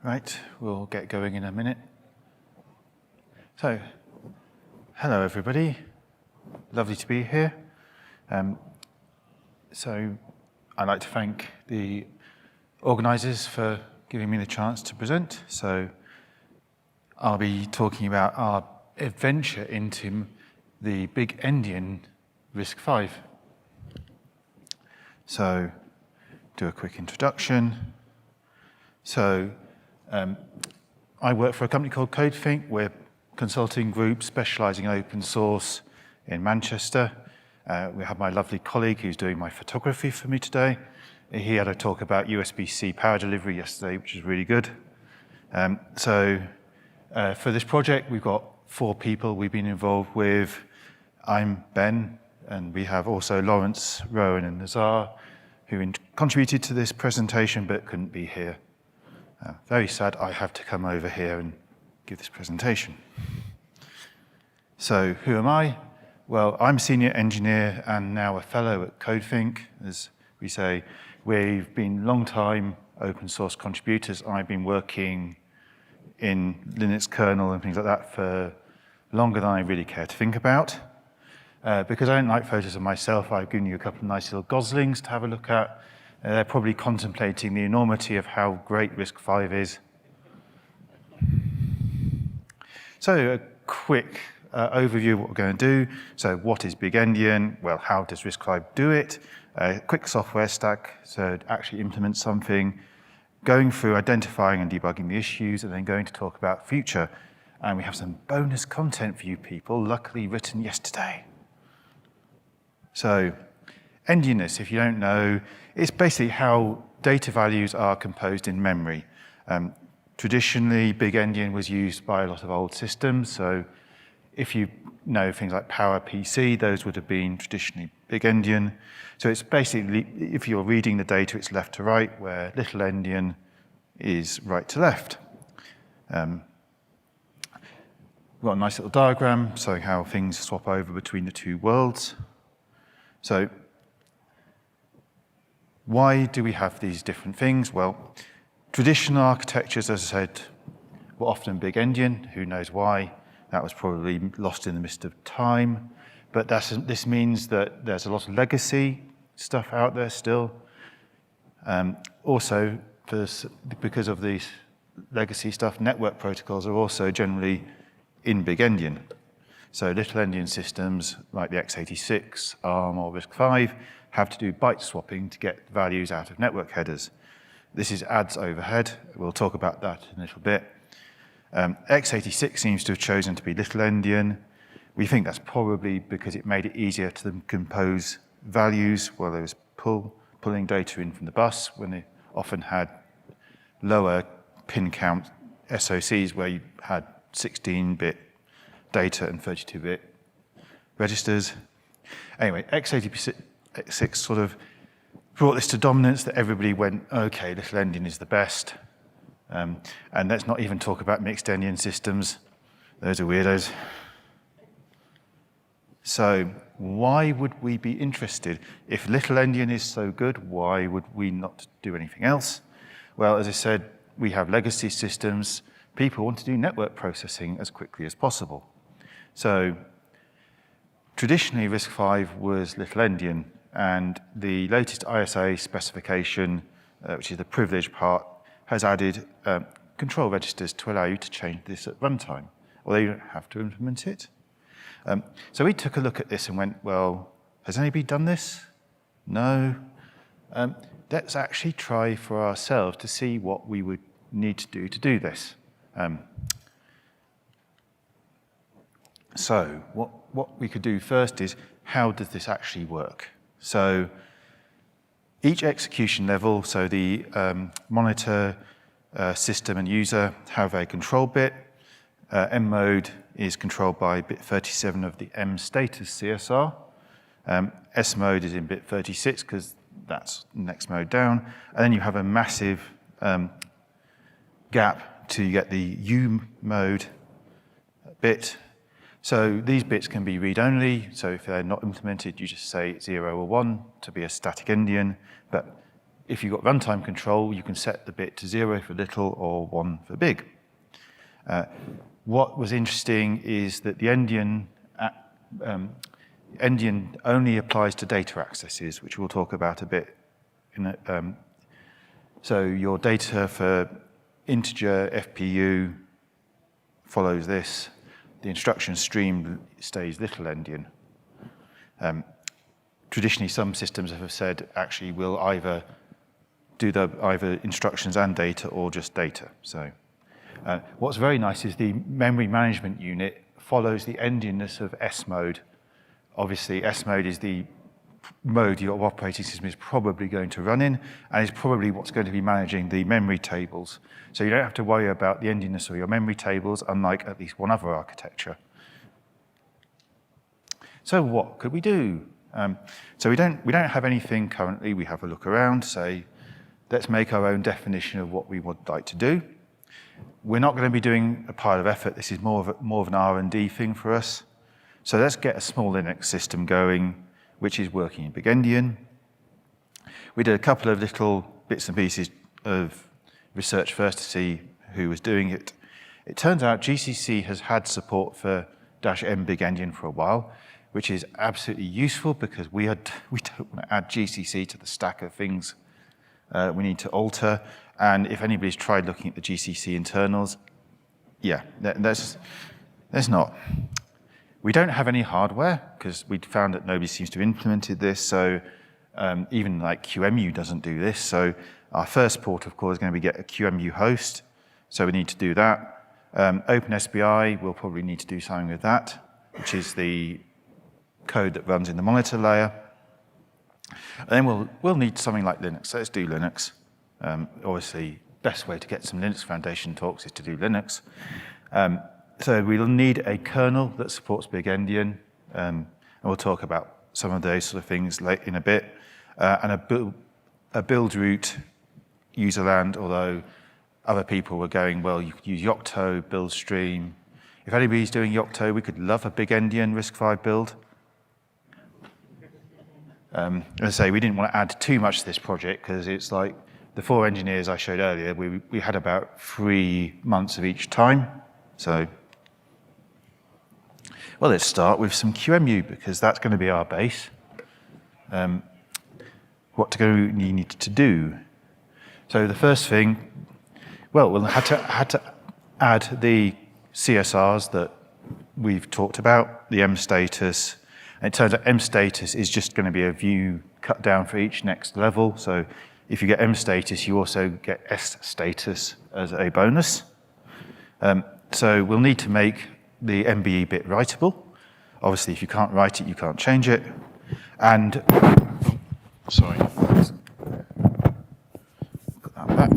Right, we'll get going in a minute. So, hello everybody. Lovely to be here. So, I'd like to thank the organisers for giving me the chance to present. So, I'll be talking about our adventure into the Big-endian RISC-V. So, do a quick introduction. So, I work for a company called Codethink. We're a consulting group specialising in open source in Manchester. We have my lovely colleague who's doing my photography for me today. He had a talk about USB-C power delivery yesterday, which is really good. For this project, we've got 4 people we've been involved with. I'm Ben, and we have also Lawrence, Rowan, and Nazar, who contributed to this presentation but couldn't be here. Very sad I have to come over here and give this presentation. So who am I? Well, I'm a senior engineer and now a fellow at Codethink. As we say, we've been long-time open source contributors. I've been working in Linux kernel and things like that for longer than I really care to think about. Because I don't like photos of myself, I've given you a couple of nice little goslings to have a look at. They're probably contemplating the enormity of how great RISC-V is. So a quick overview of what we're going to do. So what is Big-endian? Well, how does RISC-V do it? A quick software stack, so it actually implements something, going through identifying and debugging the issues, and then going to talk about future. And we have some bonus content for you people, luckily written yesterday. So endianness, if you don't know, it's basically how data values are composed in memory. Traditionally, Big-endian was used by a lot of old systems. So if you know things like PowerPC, those would have been traditionally Big-endian. So it's basically, if you're reading the data, it's left to right, where little endian is right to left. We've got a nice little diagram showing how things swap over between the two worlds. So why do we have these different things? Well, traditional architectures, as I said, were often Big-endian. Who knows why? That was probably lost in the mist of time. But this means that there's a lot of legacy stuff out there still. Also, because of these legacy stuff, network protocols are also generally in Big-endian. So little endian systems like the x86, ARM, or RISC-V have to do byte swapping to get values out of network headers. This is adds overhead. We'll talk about that in a little bit. x86 seems to have chosen to be little endian. We think that's probably because it made it easier to compose values while there was pulling data in from the bus, when they often had lower pin count SoCs where you had 16-bit data and 32-bit registers. Anyway, x86 sort of brought this to dominance that everybody went, okay, little endian is the best. And let's not even talk about mixed endian systems. Those are weirdos. So why would we be interested? If little endian is so good, why would we not do anything else? Well, as I said, we have legacy systems. People want to do network processing as quickly as possible. So traditionally, RISC-V was little endian, and the latest ISA specification, which is the privileged part, has added control registers to allow you to change this at runtime, although you don't have to implement it. So we took a look at this and went, well, has anybody done this? No. Let's actually try for ourselves to see what we would need to do this. So what we could do first is, how does this actually work? So each execution level, so the monitor, system, and user have a control bit. M mode is controlled by bit 37 of the M status CSR. S mode is in bit 36 because that's the next mode down. And then you have a massive gap to get the U mode bit. So these bits can be read-only, so if they're not implemented, you just say 0 or 1 to be a static endian, but if you've got runtime control, you can set the bit to 0 for little or 1 for big. What was interesting is that the endian only applies to data accesses, which we'll talk about a bit. So your data for integer FPU follows this. The instruction stream stays little endian. Traditionally, some systems have said, actually, we'll either do either instructions and data or just data. So what's very nice is the memory management unit follows the endianness of S mode. Obviously, S mode is the mode your operating system is probably going to run in, and is probably what's going to be managing the memory tables. So you don't have to worry about the endianness of your memory tables, unlike at least one other architecture. So what could we do? So we don't have anything currently. We have a look around, say, let's make our own definition of what we would like to do. We're not going to be doing a pile of effort. This is more of an R&D thing for us. So let's get a small Linux system going, which is working in Big-endian. We did a couple of little bits and pieces of research first to see who was doing it. It turns out GCC has had support for -m Big-endian for a while, which is absolutely useful because we don't want to add GCC to the stack of things we need to alter. And if anybody's tried looking at the GCC internals, yeah, there's not. We don't have any hardware because we found that nobody seems to have implemented this. So even like QEMU doesn't do this. So our first port of call is going to be get a QEMU host. So we need to do that. OpenSBI, we'll probably need to do something with that, which is the code that runs in the monitor layer. And then we'll need something like Linux. So let's do Linux. Obviously, best way to get some Linux Foundation talks is to do Linux. So we'll need a kernel that supports Big-endian, and we'll talk about some of those sort of things in a bit. And a build root userland, although other people were going, well, you could use Yocto, build stream. If anybody's doing Yocto, we could love a Big-endian RISC-V build. As I say, we didn't want to add too much to this project because it's like the 4 engineers I showed earlier, we had about 3 months of each time. So, well, let's start with some QEMU because that's going to be our base. What do we need to do? So the first thing, well, we'll had to add the CSRs that we've talked about, the M status. And it turns out M status is just going to be a view cut down for each next level. So if you get M status, you also get S status as a bonus. So we'll need to make the MBE bit writable. Obviously, if you can't write it, you can't change it. And, sorry, put that back.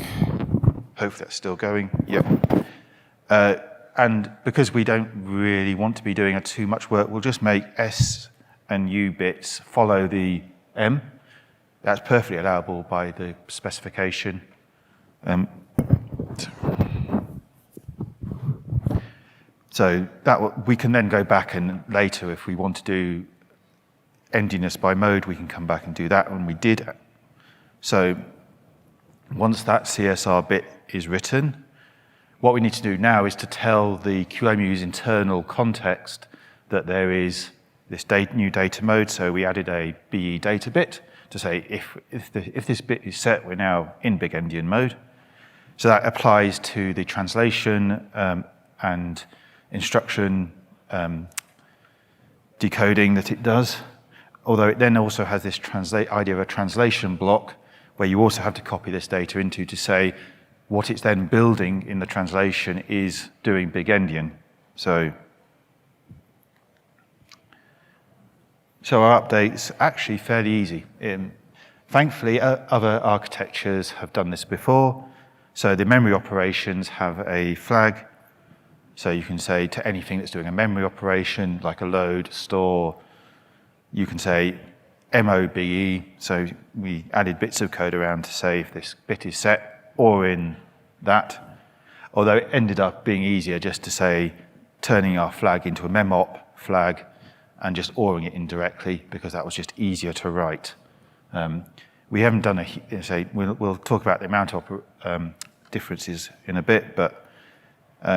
Hopefully that's still going. Yep. And because we don't really want to be doing too much work, we'll just make S and U bits follow the M. That's perfectly allowable by the specification. So that we can then go back and later, if we want to do endianness by mode, we can come back and do that, and we did. So once that CSR bit is written, what we need to do now is to tell the QEMU's internal context that there is this new data mode. So we added a BE data bit to say if this bit is set, we're now in Big-endian mode. So that applies to the translation and instruction decoding that it does. Although it then also has this idea of a translation block where you also have to copy this data into to say what it's then building in the translation is doing Big-endian. So our update's actually fairly easy. Thankfully, other architectures have done this before. So the memory operations have a flag. So you can say to anything that's doing a memory operation, like a load, store, you can say MOBE. So we added bits of code around to say if this bit is set or in that. Although it ended up being easier just to say turning our flag into a memop flag and just oring it indirectly because that was just easier to write. we haven't done we'll talk about the amount of differences in a bit, but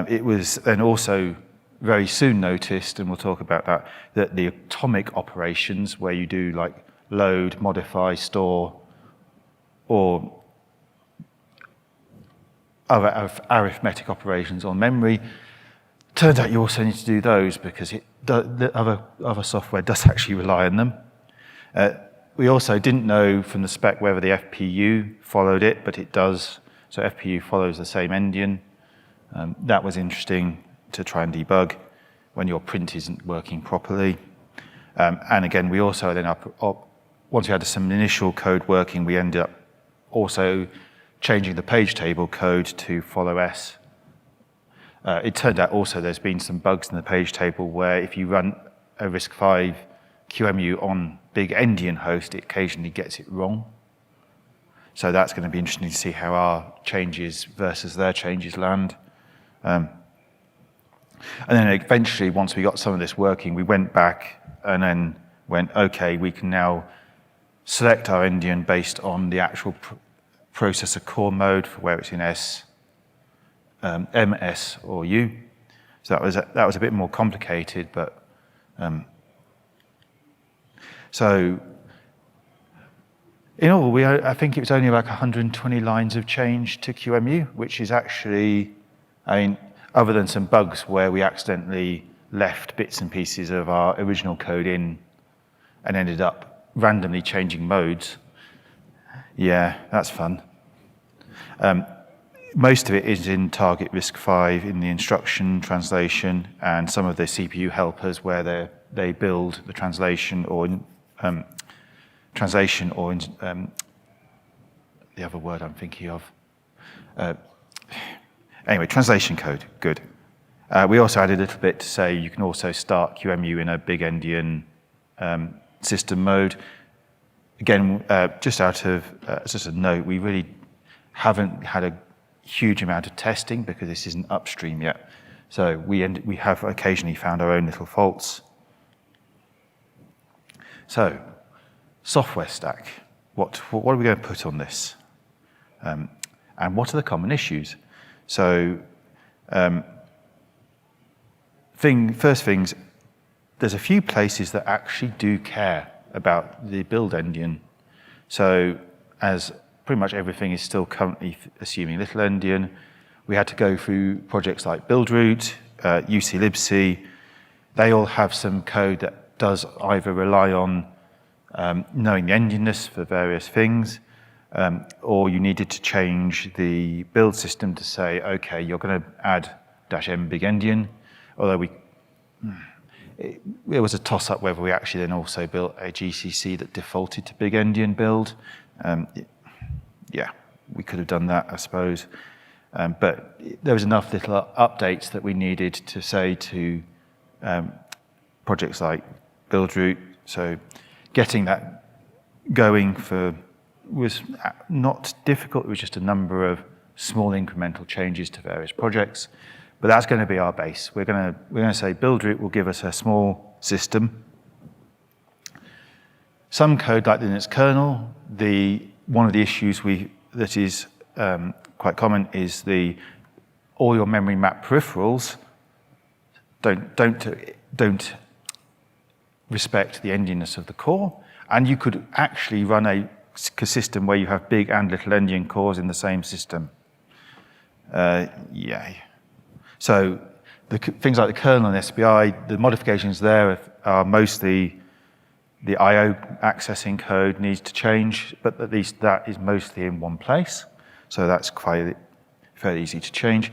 it was then also very soon noticed, and we'll talk about that the atomic operations where you do like load, modify, store, or other arithmetic operations on memory, turns out you also need to do those because the other software does actually rely on them. We also didn't know from the spec whether the FPU followed it, but it does. So FPU follows the same endian. That was interesting to try and debug when your print isn't working properly. And again, we also then once we had some initial code working, we ended up also changing the page table code to follow S. It turned out also there's been some bugs in the page table where if you run a RISC-V QEMU on Big-endian host, it occasionally gets it wrong. So that's going to be interesting to see how our changes versus their changes land. And then eventually, once we got some of this working, we went back and then went, okay, we can now select our endian based on the actual processor core mode for where it's in S, M, S, or U. So that was a bit more complicated, but so in all, I think it was only like 120 lines of change to QEMU, which is actually, I mean, other than some bugs where we accidentally left bits and pieces of our original code in and ended up randomly changing modes. Yeah, that's fun. Most of it is in target RISC-V in the instruction translation and some of the CPU helpers where they build the translation or the other word I'm thinking of. Anyway, translation code, good. We also added a little bit to say you can also start QEMU in a Big-endian system mode. Again, just a note, we really haven't had a huge amount of testing because this isn't upstream yet. So we have occasionally found our own little faults. So, software stack. What are we going to put on this? And what are the common issues? So, first things, there's a few places that actually do care about the build endian. So, as pretty much everything is still currently assuming little endian, we had to go through projects like buildroot, UClibc. They all have some code that does either rely on knowing the endianness for various things, or you needed to change the build system to say, okay, you're going to add -m Big-endian, although it was a toss-up whether we actually then also built a GCC that defaulted to Big-endian build. Yeah, we could have done that, I suppose. But there was enough little updates that we needed to say to projects like buildroot. So getting that going was not difficult. It was just a number of small incremental changes to various projects. But that's going to be our base. We're going to say buildroot will give us a small system. Some code like the Linux kernel, one of the issues that is quite common is all your memory map peripherals don't respect the endianness of the core, and you could actually run a system where you have big and little endian cores in the same system. Yeah. So things like the kernel and SBI, the modifications there are mostly the I/O accessing code needs to change, but at least that is mostly in one place. So that's quite fairly easy to change.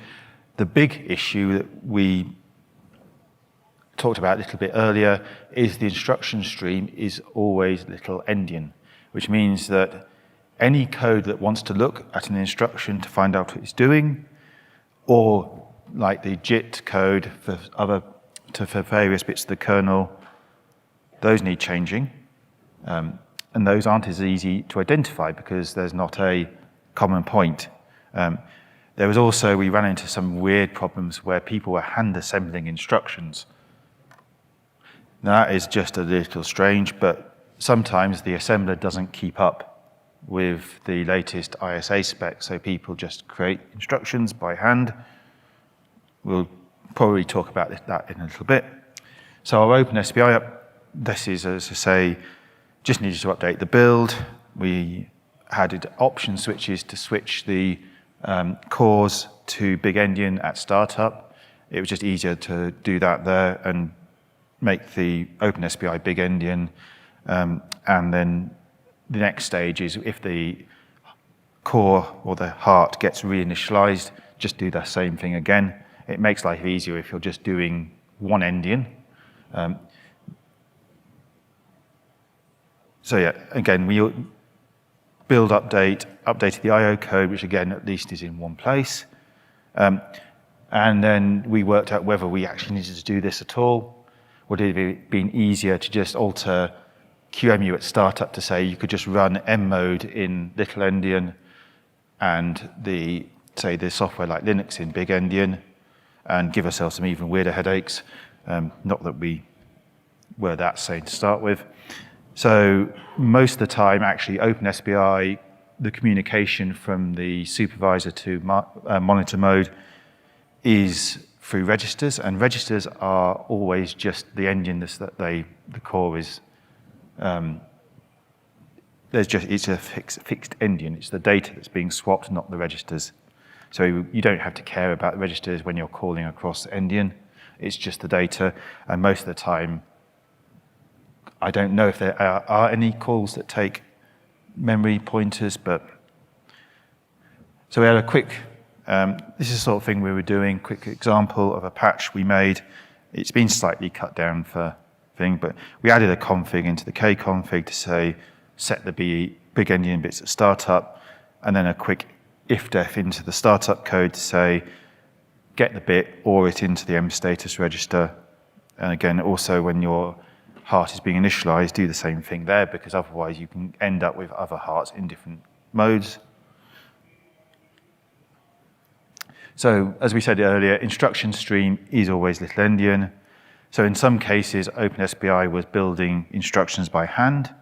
The big issue that we talked about a little bit earlier is the instruction stream is always little endian, which means that any code that wants to look at an instruction to find out what it's doing, or like the JIT code for various bits of the kernel, those need changing. And those aren't as easy to identify because there's not a common point. There was also, we ran into some weird problems where people were hand assembling instructions. Now, that is just a little strange, but sometimes the assembler doesn't keep up with the latest ISA spec, so people just create instructions by hand. We'll probably talk about that in a little bit. So our OpenSBI, this is, as I say, just needed to update the build. We added option switches to switch the cores to Big-endian at startup. It was just easier to do that there and make the OpenSBI Big-endian. And then the next stage is if the core or the heart gets reinitialized, just do the same thing again. It makes life easier if you're just doing one endian. So yeah, again, we build updated the IO code, which again, at least is in one place. And then we worked out whether we actually needed to do this at all. Would it have been easier to just alter QEMU at startup to say you could just run M mode in little endian and say the software like Linux in Big-endian and give ourselves some even weirder headaches. Not that we were that sane to start with. So most of the time, actually, OpenSBI, the communication from the supervisor to monitor mode is through registers, and registers are always just the endian that the core is. It's a fixed endian. It's the data that's being swapped, not the registers. So you don't have to care about the registers when you're calling across endian. It's just the data, and most of the time, I don't know if there are any calls that take memory pointers, but so we had a quick. This is the sort of thing we were doing. Quick example of a patch we made. It's been slightly cut down for thing, but we added a config into the kconfig to say set the Big-endian bits at startup, and then a quick if-def into the startup code to say get the bit or it into the M status register. And again, also when your heart is being initialized, do the same thing there, because otherwise you can end up with other hearts in different modes. So as we said earlier, instruction stream is always little endian. So in some cases, OpenSBI was building instructions by hand.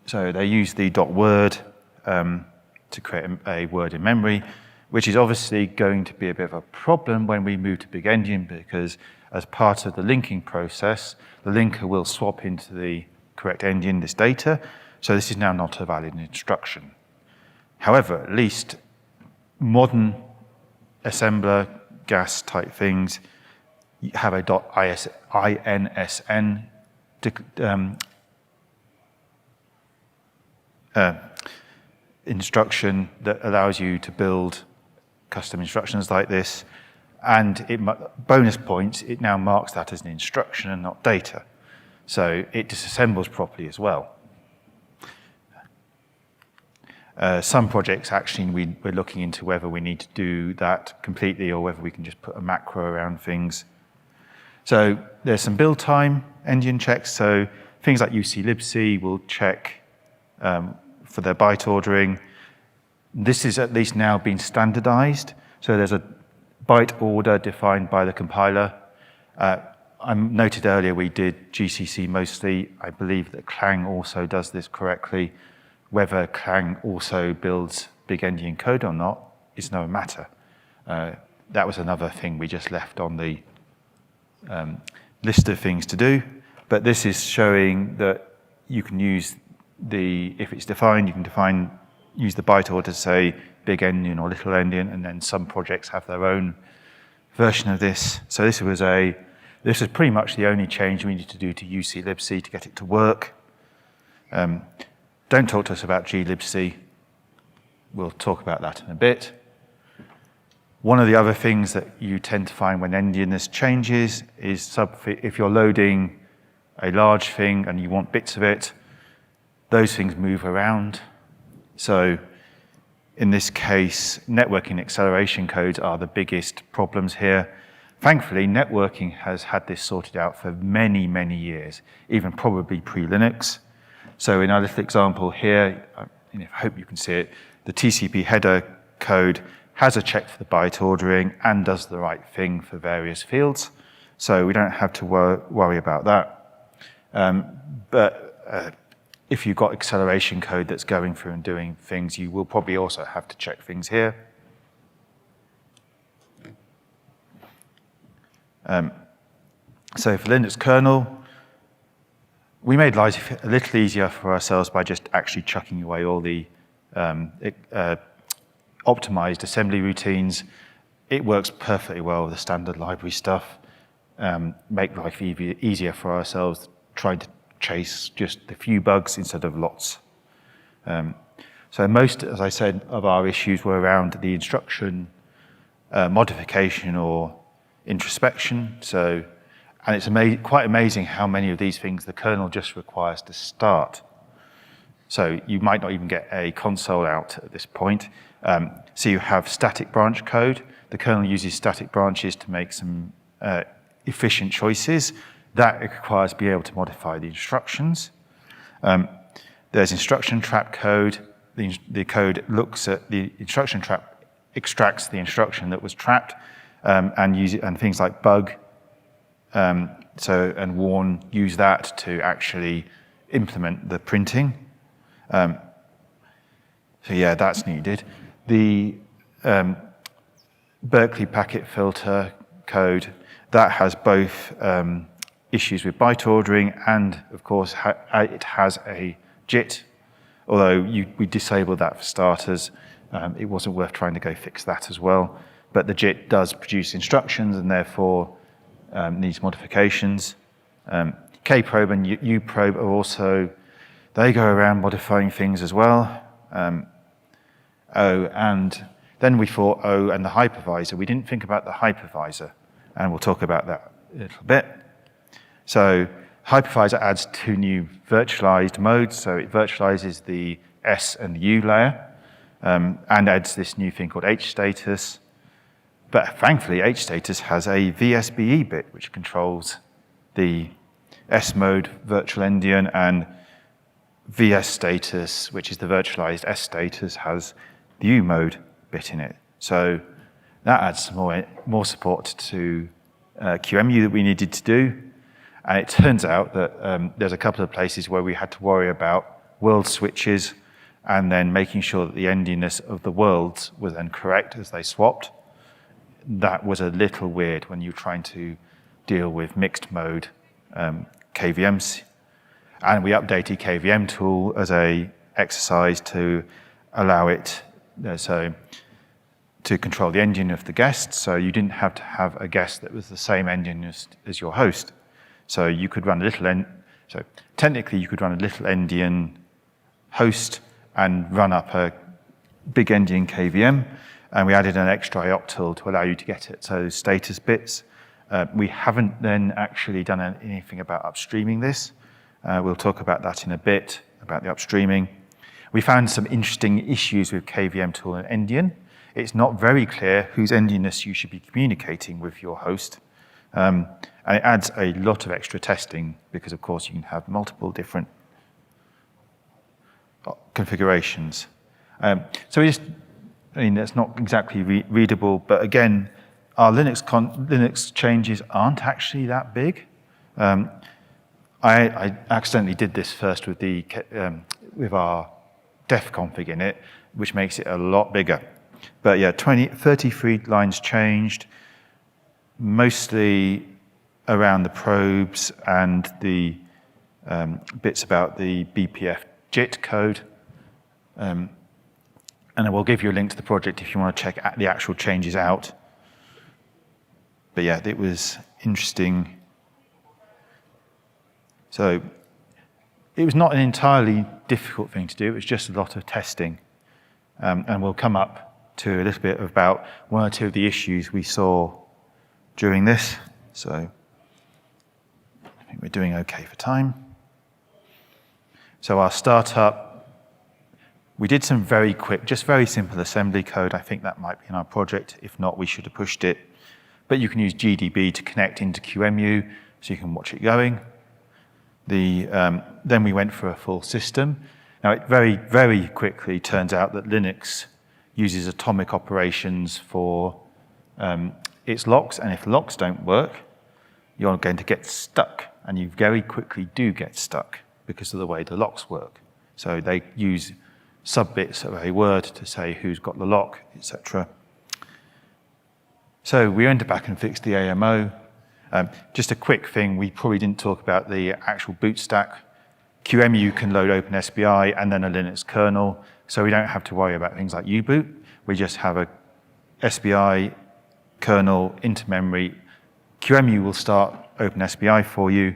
So they used the .word to create a word in memory, which is obviously going to be a bit of a problem when we move to Big-endian, because as part of the linking process, the linker will swap into the correct endian this data. So this is now not a valid instruction. However, at least modern assembler gas type things have a .insn instruction that allows you to build custom instructions like this. And bonus points, it now marks that as an instruction and not data. So it disassembles properly as well. Some projects actually we're looking into whether we need to do that completely or whether we can just put a macro around things. So there's some build time endian checks. So things like UC-libc will check for their byte ordering. This is at least now been standardized. So there's a byte order defined by the compiler. I noted earlier we did GCC mostly. I believe that Clang also does this correctly. Whether Clang also builds Big-endian code or not is no matter. That was another thing we just left on the list of things to do. But this is showing that you can use if it's defined, you can use the byte order to say Big-endian or little endian, and then some projects have their own version of this. So this was pretty much the only change we needed to do to UC-libc to get it to work. Don't talk to us about glibc. We'll talk about that in a bit. One of the other things that you tend to find when endianness changes is if you're loading a large thing and you want bits of it, those things move around. So in this case, networking acceleration codes are the biggest problems here. Thankfully, networking has had this sorted out for many, many years, even probably pre-Linux. So in our little example here, I hope you can see it, the TCP header code has a check for the byte ordering and does the right thing for various fields. So we don't have to worry about that. But if you've got acceleration code that's going through and doing things, you will probably also have to check things here. So for Linux kernel, we made life a little easier for ourselves by just actually chucking away all the optimized assembly routines. It works perfectly well with the standard library stuff. Make life easier for ourselves, trying to chase just a few bugs instead of lots. So most, as I said, of our issues were around the instruction modification or introspection. So, and it's quite amazing how many of these things the kernel just requires to start. So you might not even get a console out at this point. So you have static branch code. The kernel uses static branches to make some efficient choices. That requires being able to modify the instructions. There's instruction trap code. The code looks at the instruction trap, extracts the instruction that was trapped, and things like bug and warn use that to actually implement the printing. So yeah, that's needed. The Berkeley packet filter code, that has both issues with byte ordering and, of course, it has a JIT. Although we disabled that for starters, it wasn't worth trying to go fix that as well. But the JIT does produce instructions and therefore needs modifications. Kprobe and uprobe are also, they go around modifying things as well. And then we thought, and the hypervisor. We didn't think about the hypervisor, and we'll talk about that a little bit. So hypervisor adds 2 new virtualized modes. So it virtualizes the S and the U layer, and adds this new thing called H status. But thankfully, H status has a VSBE bit, which controls the S mode virtual endian, and VS status, which is the virtualized S status, has the U mode bit in it. So that adds some more support to QEMU that we needed to do. And it turns out that there's a couple of places where we had to worry about world switches and then making sure that the endiness of the worlds was then correct as they swapped. That was a little weird when you're trying to deal with mixed mode KVMs. And we updated kvmtool as a exercise to allow it to control the endian of the guest. So you didn't have to have a guest that was the same endian as your host. So you could run a little so technically you could run a little endian host and run up a Big-endian KVM. And we added an extra octal to allow you to get it. So status bits. We haven't then actually done anything about upstreaming this. We'll talk about that in a bit, about the upstreaming. We found some interesting issues with kvmtool and endian. It's not very clear whose endianness you should be communicating with your host. And it adds a lot of extra testing because, of course, you can have multiple different configurations. So that's not exactly readable, but again, our Linux changes aren't actually that big. I accidentally did this first with with our def config in it, which makes it a lot bigger. But yeah, 33 lines changed, mostly around the probes and the bits about the BPF JIT code. And I will give you a link to the project if you want to check the actual changes out. But yeah, it was interesting. So it was not an entirely difficult thing to do. It was just a lot of testing. And we'll come up to a little bit about 1 or 2 of the issues we saw during this. So I think we're doing okay for time. So our startup, we did some very quick, just very simple assembly code. I think that might be in our project. If not, we should have pushed it. But you can use GDB to connect into QEMU, so you can watch it going. Then we went for a full system. Now, it very, very quickly turns out that Linux uses atomic operations for its locks, and if locks don't work, you're going to get stuck, and you very quickly do get stuck. because of the way the locks work. So they use subbits of a word to say who's got the lock, etc. So we went back and fixed the AMO. Just a quick thing, we probably didn't talk about the actual boot stack. QEMU can load OpenSBI and then a Linux kernel, so we don't have to worry about things like U-boot. We just have a SBI kernel into memory. QEMU will start OpenSBI for you,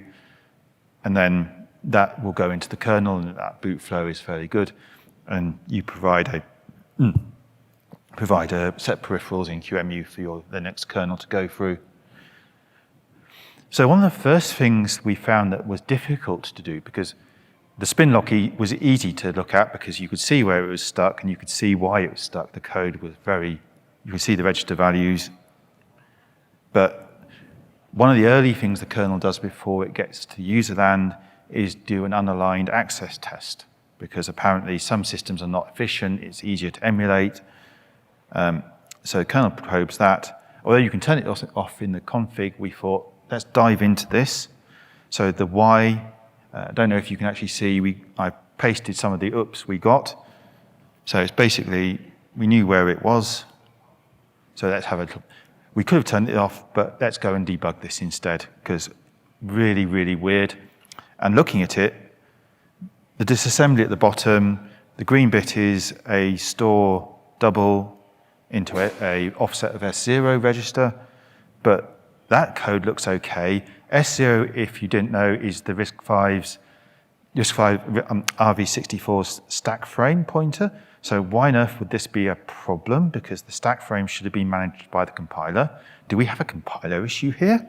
and then that will go into the kernel, and that boot flow is fairly good. And you provide a set peripherals in QEMU for your Linux kernel to go through. So one of the first things we found that was difficult to do, because the spin lock was easy to look at because you could see where it was stuck and you could see why it was stuck. The code was you could see the register values. But one of the early things the kernel does before it gets to user land is do an unaligned access test, because apparently some systems are not efficient, it's easier to emulate. So the kernel probes that. Although you can turn it off in the config, we thought, let's dive into this. So the Y, I don't know if you can actually see, I pasted some of the oops we got. So it's basically, we knew where it was. So let's have we could have turned it off, but let's go and debug this instead, because really, really weird. And looking at it, the disassembly at the bottom, the green bit is a store double into a offset of S0 register, but that code looks okay. S0, if you didn't know, is the RISC-V RV64's stack frame pointer. So why on earth would this be a problem? Because the stack frame should have been managed by the compiler. Do we have a compiler issue here?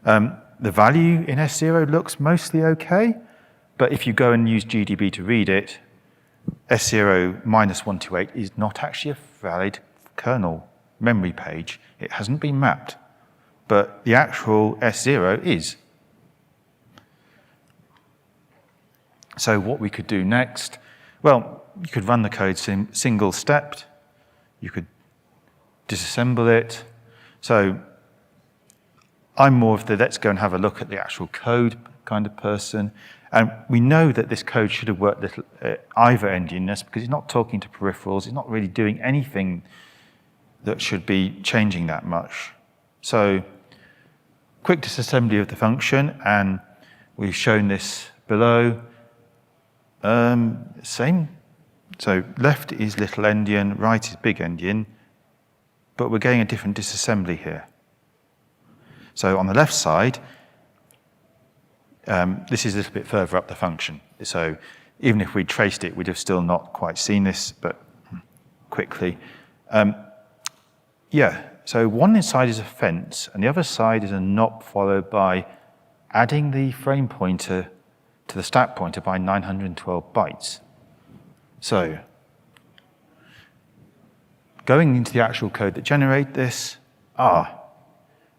The value in S0 looks mostly okay, but if you go and use GDB to read it, S0 -128 is not actually a valid kernel memory page. It hasn't been mapped, but the actual S0 is. So what we could do next, well, you could run the code single-stepped. You could disassemble it. So I'm more of the let's go and have a look at the actual code kind of person. And we know that this code should have worked either endianness, because it's not talking to peripherals. It's not really doing anything that should be changing that much. So quick disassembly of the function, and we've shown this below. Same. So left is little endian, right is big endian, but we're getting a different disassembly here. So on the left side, this is a little bit further up the function. So even if we traced it, we'd have still not quite seen this, but quickly. So one side is a fence, and the other side is a NOP followed by adding the frame pointer to the stack pointer by 912 bytes. So going into the actual code that generate this,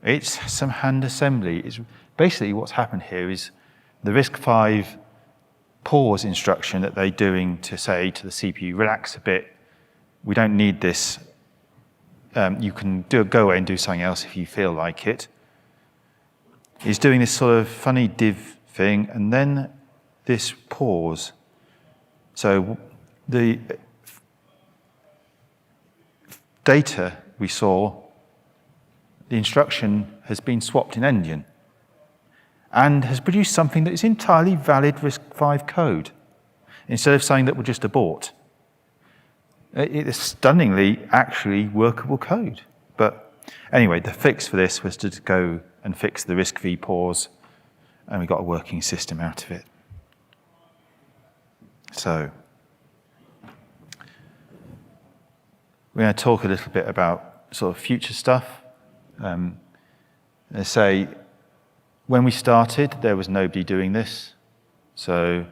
it's some hand assembly. It's basically what's happened here is the RISC-V pause instruction that they're doing to say to the CPU, relax a bit, we don't need this. You can go away and do something else if you feel like it. He's doing this sort of funny div thing, and then this pause. So the data we saw, the instruction has been swapped in endian and has produced something that is entirely valid RISC-V code instead of something that would just abort. It is stunningly actually workable code. But anyway, the fix for this was to go and fix the RISC-V pause, and we got a working system out of it. So we're going to talk a little bit about sort of future stuff. Let's say when we started, there was nobody doing this. So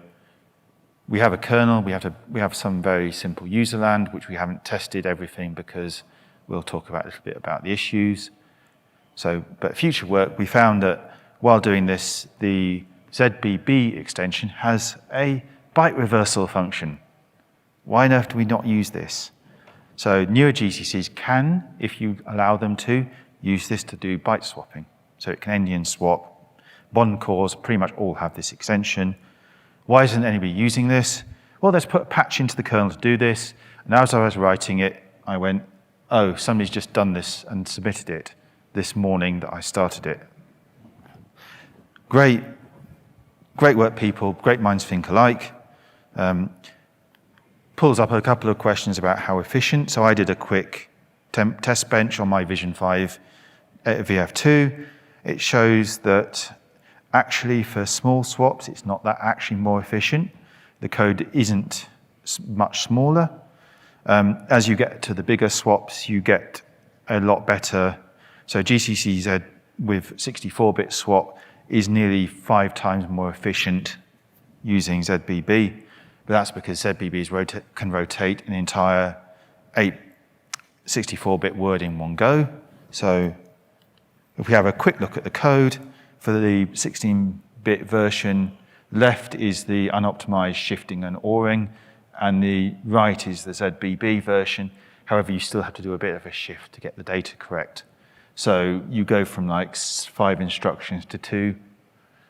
we have a kernel, we have some very simple user land, which we haven't tested everything because we'll talk about a little bit about the issues. So, but future work, we found that while doing this, the ZBB extension has a byte reversal function. Why on earth do we not use this? So newer GCCs can, if you allow them to, use this to do byte swapping. So it can endian swap. Modern cores pretty much all have this extension. Why isn't anybody using this? Well, let's put a patch into the kernel to do this. And as I was writing it, I went, oh, somebody's just done this and submitted it this morning that I started it. Great work, people. Great minds think alike. Pulls up a couple of questions about how efficient. So I did a quick test bench on my Vision 5 VF2. It shows that actually for small swaps, it's not that actually more efficient. The code isn't much smaller. As you get to the bigger swaps, you get a lot better. So GCCZ with 64-bit swap is nearly 5 times more efficient using ZBB. But that's because ZBBs can rotate an entire 8 64-bit word in one go. So if we have a quick look at the code, for the 16-bit version, left is the unoptimized shifting and ORing, and the right is the ZBB version. However, you still have to do a bit of a shift to get the data correct. So you go from like 5 instructions to 2.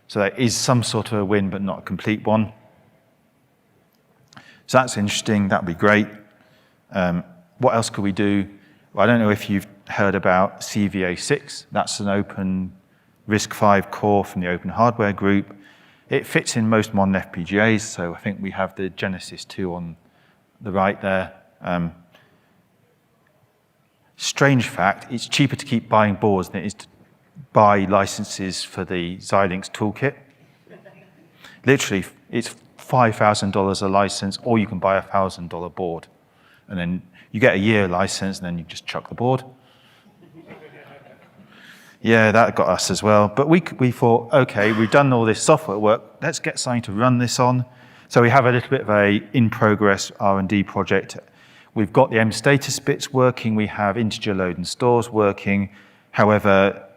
So that is some sort of a win, but not a complete one. So that's interesting. That would be great. What else could we do? Well, I don't know if you've heard about CVA6. That's an open RISC-V core from the Open Hardware group. It fits in most modern FPGAs, so I think we have the Genesis 2 on the right there. Strange fact, it's cheaper to keep buying boards than it is to buy licenses for the Xilinx toolkit. Literally, it's $5,000 a license, or you can buy a $1,000 board. And then you get a year license, and then you just chuck the board. Yeah, that got us as well. But we thought, okay, we've done all this software work. Let's get something to run this on. So we have a little bit of a in-progress R&D project. We've got the M-status bits working. We have integer load and stores working. However,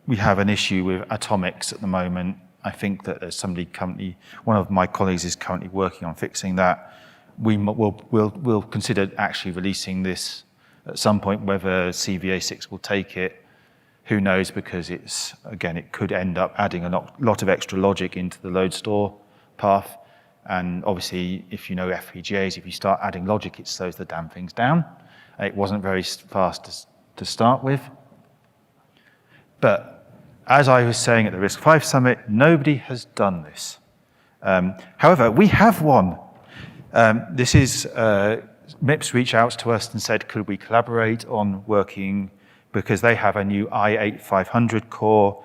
we have an issue with atomics at the moment. I think that there's one of my colleagues is currently working on fixing that. We'll consider actually releasing this at some point, whether CVA6 will take it. Who knows, because it could end up adding a lot of extra logic into the load store path. And obviously, if you know FPGAs, if you start adding logic, it slows the damn things down. It wasn't very fast to start with. But as I was saying at the RISC-V Summit, nobody has done this. However, we have one. This is, MIPS reached out to us and said, could we collaborate on working, because they have a new i8-500 core,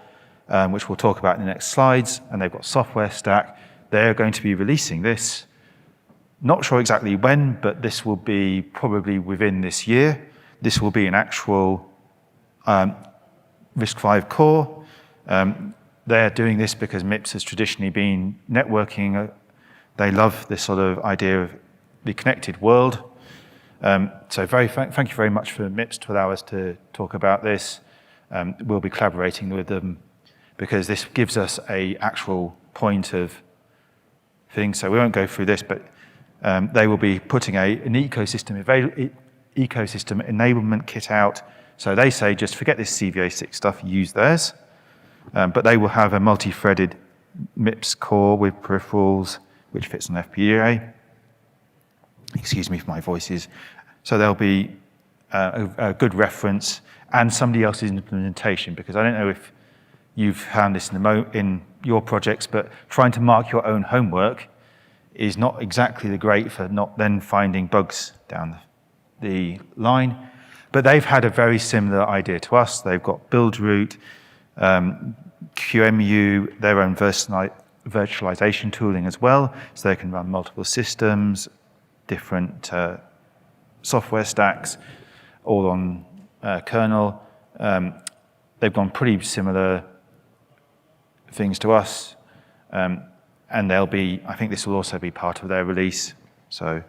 which we'll talk about in the next slides, and they've got software stack. They're going to be releasing this. Not sure exactly when, but this will be probably within this year. This will be an actual RISC-V core. They're doing this because MIPS has traditionally been networking. They love this sort of idea of the connected world. So thank you very much for MIPS to allow us to talk about this. We'll be collaborating with them because this gives us an actual point of thing. So we won't go through this, but they will be putting an ecosystem enablement kit out. So they say, just forget this CVA6 stuff, use theirs. But they will have a multi-threaded MIPS core with peripherals, which fits on FPGA. Excuse me for my voices. So there'll be a good reference and somebody else's implementation, because I don't know if you've found this in your projects, but trying to mark your own homework is not exactly great for not then finding bugs down the line. But they've had a very similar idea to us. They've got build root, QEMU, their own virtualization tooling as well, so they can run multiple systems, different software stacks, all on kernel. They've gone pretty similar things to us, and they'll be, I think this will also be part of their release. So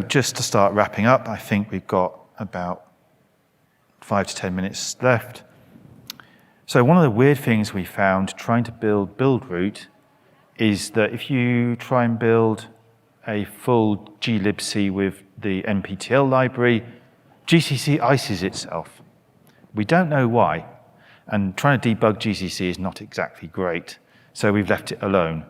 just to start wrapping up, I think we've got about 5 to 10 minutes left. So one of the weird things we found trying to build root is that if you try and build a full glibc with the NPTL library, GCC ices itself. We don't know why. And trying to debug GCC is not exactly great, so we've left it alone.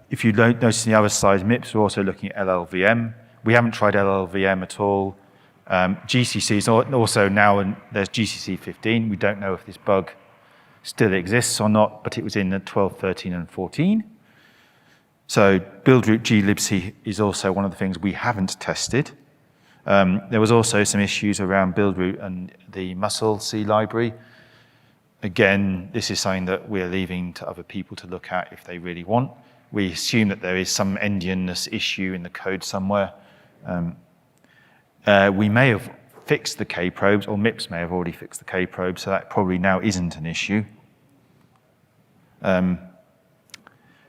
If you don't notice on the other side, MIPS, we're also looking at LLVM. We haven't tried LLVM at all. GCC is also now, and there's GCC 15. We don't know if this bug still exists or not, but it was in 12, 13, and 14. So buildroot glibc is also one of the things we haven't tested. There was also some issues around buildroot and the muscle C library. Again, this is something that we're leaving to other people to look at if they really want. We assume that there is some endianness issue in the code somewhere. We may have fixed the K-probes, or MIPS may have already fixed the K-probes, so that probably now isn't an issue.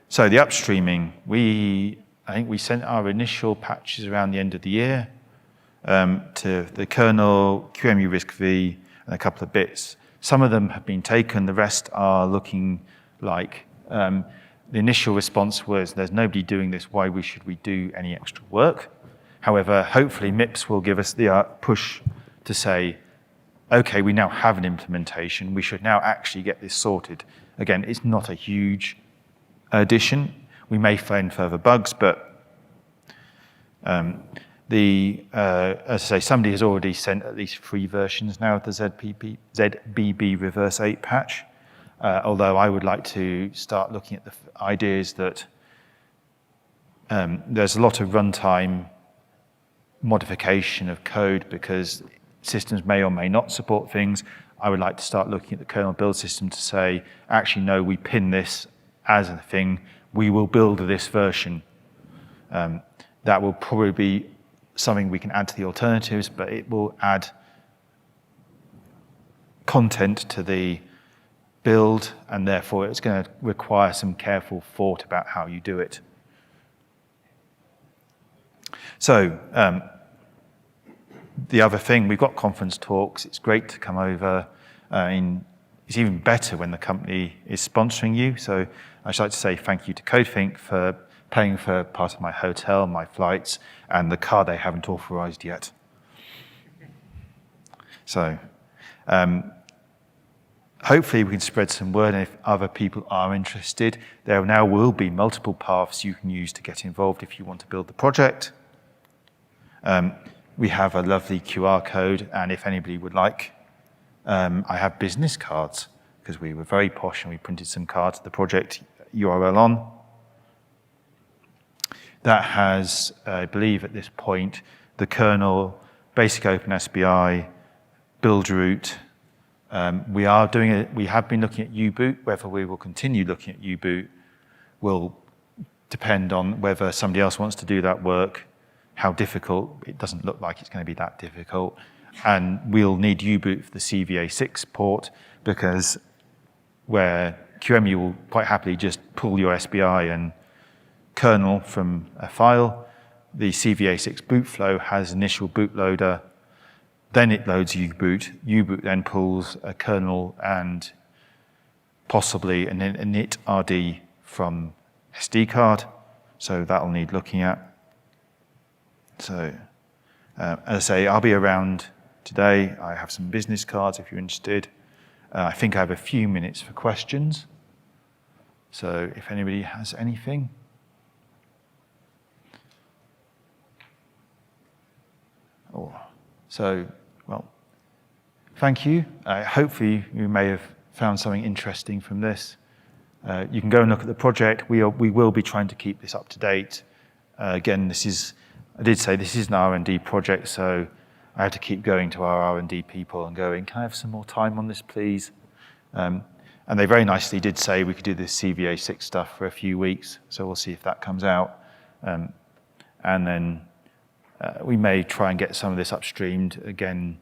So the upstreaming, I think we sent our initial patches around the end of the year to the kernel, QEMU RISC-V, and a couple of bits. Some of them have been taken, the rest are looking like, the initial response was, there's nobody doing this, why should we do any extra work? However, hopefully MIPS will give us the push to say, okay, we now have an implementation, we should now actually get this sorted. Again, it's not a huge addition. We may find further bugs, but as I say, somebody has already sent at least 3 versions now of the ZBB reverse 8 patch. Although I would like to start looking at the ideas that there's a lot of runtime modification of code because systems may or may not support things. I would like to start looking at the kernel build system to say, actually, no, we pin this as a thing. We will build this version. That will probably be something we can add to the alternatives, but it will add content to the build, and therefore it's going to require some careful thought about how you do it. So the other thing, we've got conference talks. It's great to come over. It's even better when the company is sponsoring you. So I'd just like to say thank you to Codethink for paying for part of my hotel, my flights, and the car they haven't authorized yet. So hopefully we can spread some word, and if other people are interested, there now will be multiple paths you can use to get involved if you want to build the project. We have a lovely QR code, and if anybody would like, I have business cards, because we were very posh and we printed some cards, the project URL on. That has, I believe at this point, the kernel, basic OpenSBI, buildroot. We have been looking at U-boot. Whether we will continue looking at U-boot will depend on whether somebody else wants to do that work, how difficult. It doesn't look like it's going to be that difficult. And we'll need U-boot for the CVA6 port, because where QEMU will quite happily just pull your SBI and kernel from a file, the CVA6 boot flow has initial bootloader, then it loads U-boot. U-boot then pulls a kernel and possibly an init RD from SD card, so that'll need looking at. So, as I say, I'll be around today. I have some business cards if you're interested. I think I have a few minutes for questions. So if anybody has anything. Well, thank you. Hopefully you may have found something interesting from this. You can go and look at the project. We will be trying to keep this up to date. Again, I did say this is an R&D project, so I had to keep going to our R&D people and going, can I have some more time on this, please? And they very nicely did say we could do this CVA6 stuff for a few weeks, so we'll see if that comes out. And then we may try and get some of this upstreamed. Again,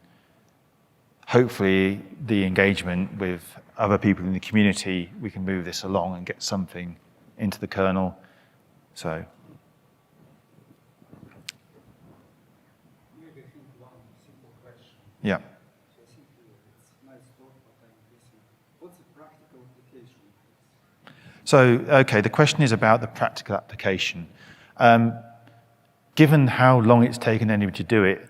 hopefully the engagement with other people in the community, we can move this along and get something into the kernel. So. Yeah. What's the practical application? So, okay, the question is about the practical application. Given how long it's taken anybody to do it,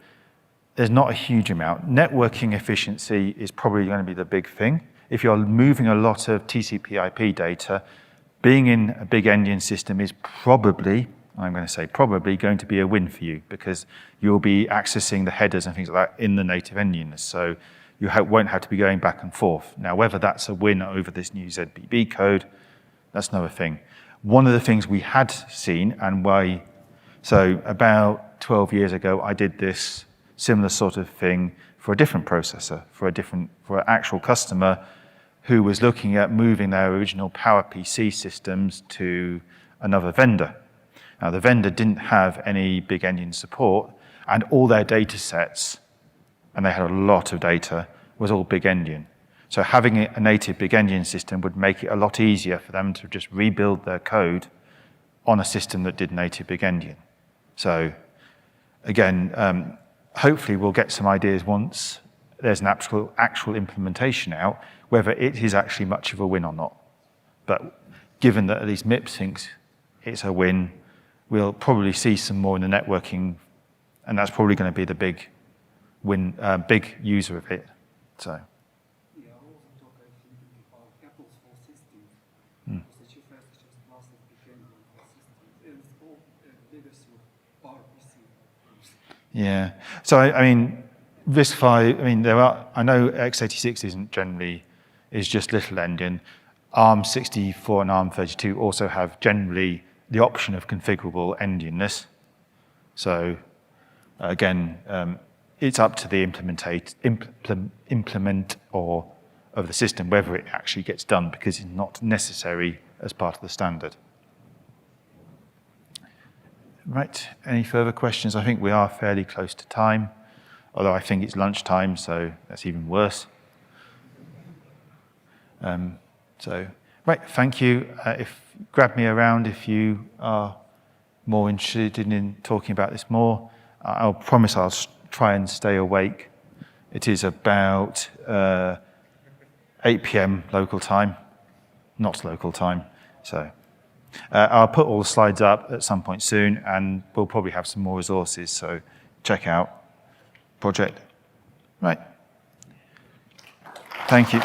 there's not a huge amount. Networking efficiency is probably going to be the big thing. if you're moving a lot of TCP/IP data, being in a big-endian system is probably, I'm going to say probably, going to be a win for you because you'll be accessing the headers and things like that in the native endianness. So you won't have to be going back and forth. Now, whether that's a win over this new ZBB code, that's another thing. One of the things we had seen, so about 12 years ago, I did this similar sort of thing for a different processor, for an actual customer who was looking at moving their original PowerPC systems to another vendor. Now, the vendor didn't have any big-endian support, and all their data sets, and they had a lot of data, was all big-endian. So having a native big-endian system would make it a lot easier for them to just rebuild their code on a system that did native big-endian. So again, hopefully we'll get some ideas once there's an actual implementation out, whether it is actually much of a win or not. But given that at least MIPS thinks it's a win, we'll probably see some more in the networking, and that's probably going to be the big user of it. So. Yeah, I also talk, I think, about Apple's whole system. Because the chief has just massive big-endian whole system. And it's all legacy of PowerPC. Yeah. So I mean, RISC-V. I mean, I know x86 is just little endian. ARM64 and ARM32 also have generally the option of configurable endianness. So again, it's up to the implement of the system whether it actually gets done, because it's not necessary as part of the standard. Right, any further questions? I think we are fairly close to time, although I think it's lunchtime, so that's even worse. Right, thank you. Grab me around if you are more interested in talking about this more. I'll promise I'll try and stay awake. It is about 8 p.m. local time, not local time. So I'll put all the slides up at some point soon, and we'll probably have some more resources, so check out project. Right. Thank you.